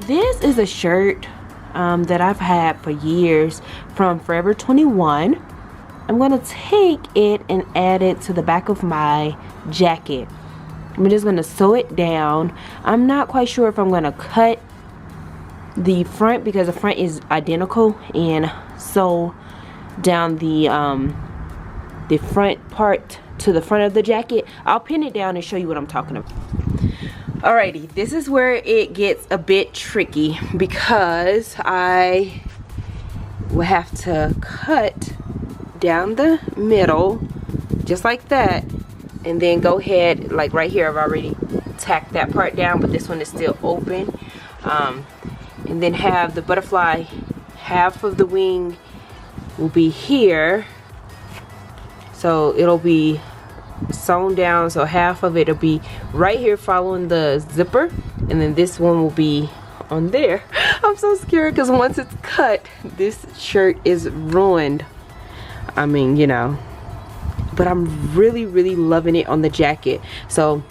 this is a shirt that I've had for years from Forever 21. I'm gonna take it and add it to the back of my jacket. I'm just gonna sew it down. I'm not quite sure if I'm gonna cut the front because the front is identical, and sew down the front part to the front of the jacket. I'll pin it down and show you what I'm talking about. Alrighty, this is where it gets a bit tricky because I will have to cut down the middle just like that, and then go ahead, like right here I've already tacked that part down, but this one is still open, and then have the butterfly, half of the wing will be here, so it'll be sewn down, so half of it will be right here following the zipper, and then this one will be on there. I'm so scared because once it's cut, this shirt is ruined. I mean, you know, but I'm really loving it on the jacket, so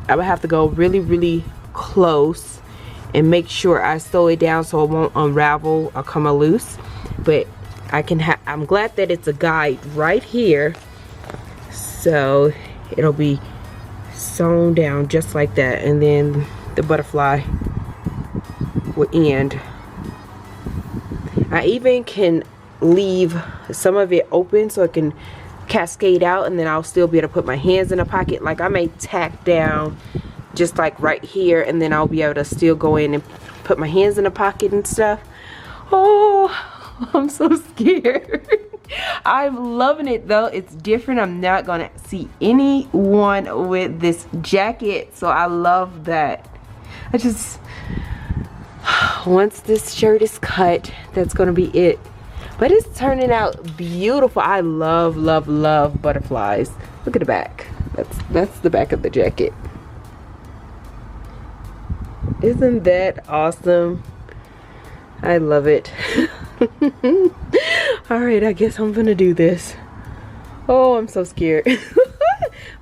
I would have to go really close and make sure I sew it down so it won't unravel or come loose. But I'm glad that it's a guide right here, so it'll be sewn down just like that, and then the butterfly will end. I even can leave some of it open so it can cascade out, and then I'll still be able to put my hands in a pocket. Like I may tack down just like right here, and then I'll be able to still go in and put my hands in a pocket and stuff. Oh, I'm so scared. I'm loving it though. It's different. I'm not gonna see anyone with this jacket, so I love that. I just, once this shirt is cut, that's gonna be it. But it's turning out beautiful. I love butterflies. Look at the back. That's the back of the jacket. Isn't that awesome? I love it. Alright, I guess I'm gonna do this. Oh, I'm so scared.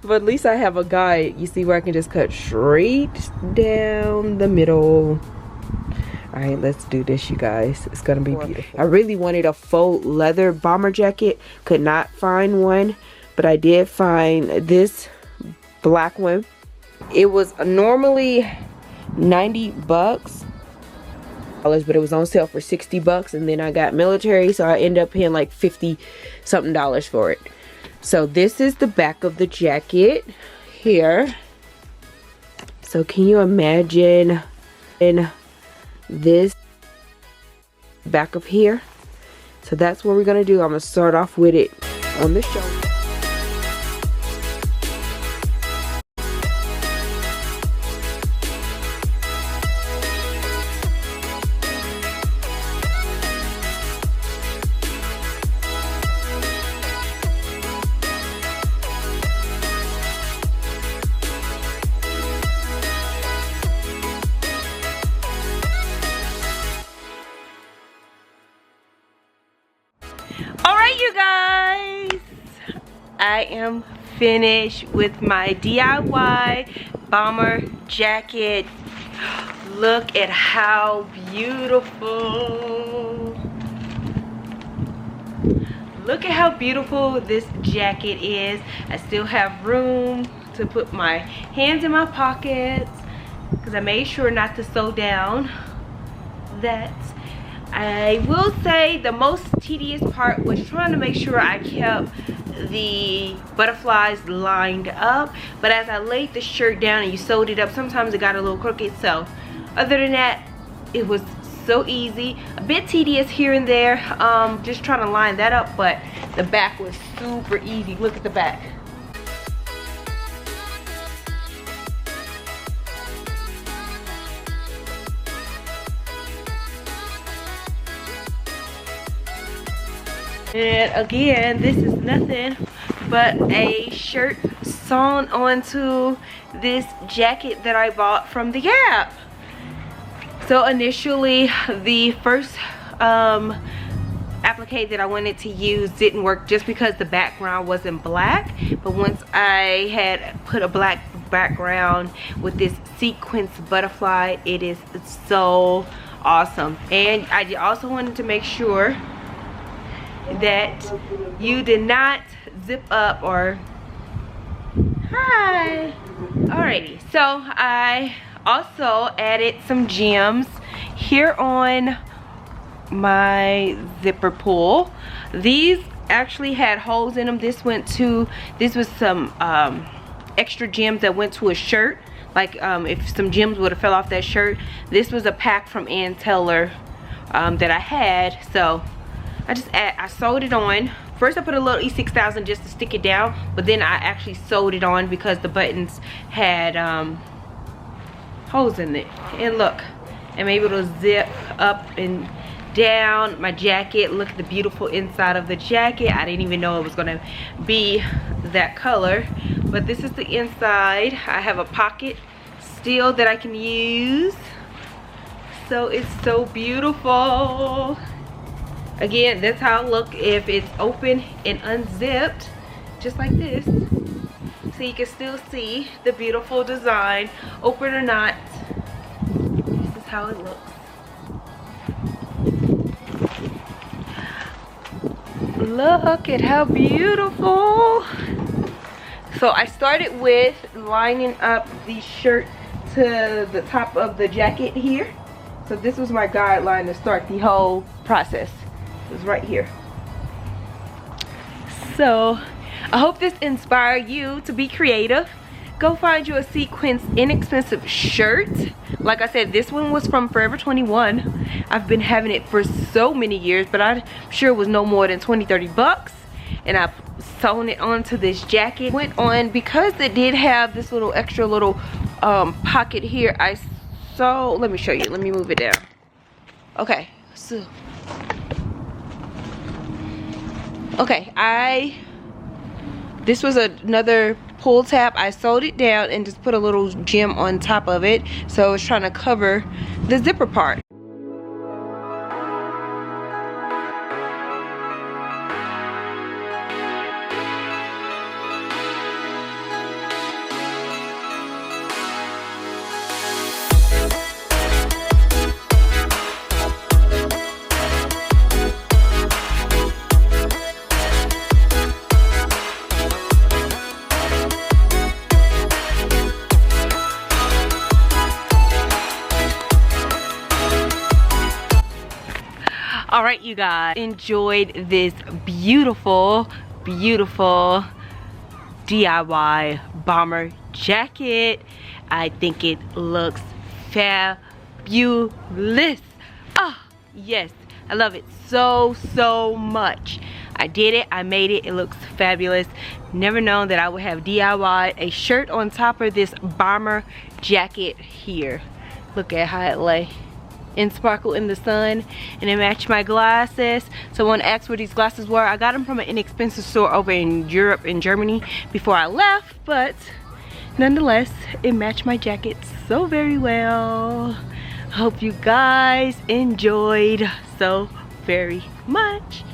But at least I have a guide. You see where I can just cut straight down the middle. Alright, let's do this, you guys. It's gonna be beautiful. I really wanted a faux leather bomber jacket. Could not find one, but I did find this black one. It was normally 90 bucks, but it was on sale for 60 bucks, and then I got military, so I ended up paying like 50 something dollars for it. So this is the back of the jacket here. So can you imagine in this back of here? So that's what we're gonna do. I'm gonna start off with it on the shoulder. Alright, you guys, I am finished with my DIY bomber jacket. Look at how beautiful. Look at how beautiful this jacket is. I still have room to put my hands in my pockets because I made sure not to sew down that. I will say the most tedious part was trying to make sure I kept the butterflies lined up, but as I laid the shirt down and you sewed it up, sometimes it got a little crooked. So other than that, it was so easy. A bit tedious here and there, just trying to line that up, but the back was super easy. Look at the back. And again, this is nothing but a shirt sewn onto this jacket that I bought from the Gap. So initially, the first applique that I wanted to use didn't work just because the background wasn't black. But once I had put a black background with this sequence butterfly, it is so awesome. And I also wanted to make sure that you did not zip up or hi. Alrighty, so I also added some gems here on my zipper pull. These actually had holes in them. This was some extra gems that went to a shirt. Like if some gems would have fell off that shirt. This was a pack from Ann Taylor that I had. So I sewed it on. First I put a little E6000 just to stick it down, but then I actually sewed it on because the buttons had holes in it. And look, I'm able to zip up and down my jacket. Look at the beautiful inside of the jacket. I didn't even know it was gonna be that color, but this is the inside. I have a pocket still that I can use, so it's so beautiful. Again, that's how it look if it's open and unzipped, just like this. So you can still see the beautiful design, open or not. This is how it looks. Look at how beautiful. So I started with lining up the shirt to the top of the jacket here. So this was my guideline to start the whole process. It was right here. So I hope this inspired you to be creative. Go find you a sequins inexpensive shirt. Like I said, this one was from Forever 21. I've been having it for so many years, but I'm sure it was no more than 20-30 bucks. And I've sewn it onto this jacket. Went on because it did have this little extra little pocket here. Let me show you. Let me move it down. Okay, so this was another pull tab. I sewed it down and just put a little gem on top of it, so it's trying to cover the zipper part. All right, you guys, enjoyed this beautiful DIY bomber jacket. I think it looks fabulous. Oh yes, I love it so much. I did it, I made it, it looks fabulous. Never known that I would have DIY'd a shirt on top of this bomber jacket here. Look at how it lay and sparkle in the sun, and it matched my glasses. Someone asked where these glasses were. I got them from an inexpensive store over in Europe and Germany before I left, but nonetheless it matched my jacket so very well. Hope you guys enjoyed so very much.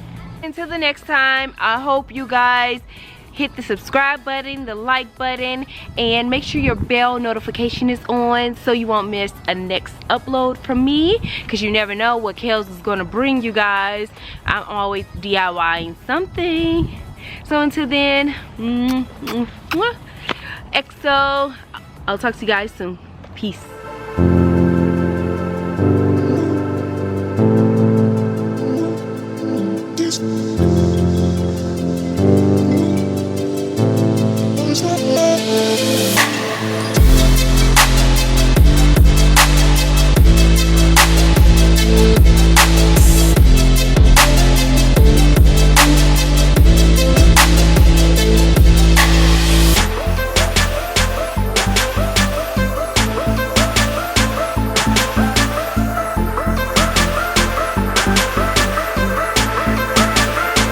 Until the next time, I hope you guys hit the subscribe button, the like button, and make sure your bell notification is on so you won't miss a next upload from me, because you never know what Kels is going to bring you guys. I'm always DIYing something. So until then, XO, I'll talk to you guys soon. Peace.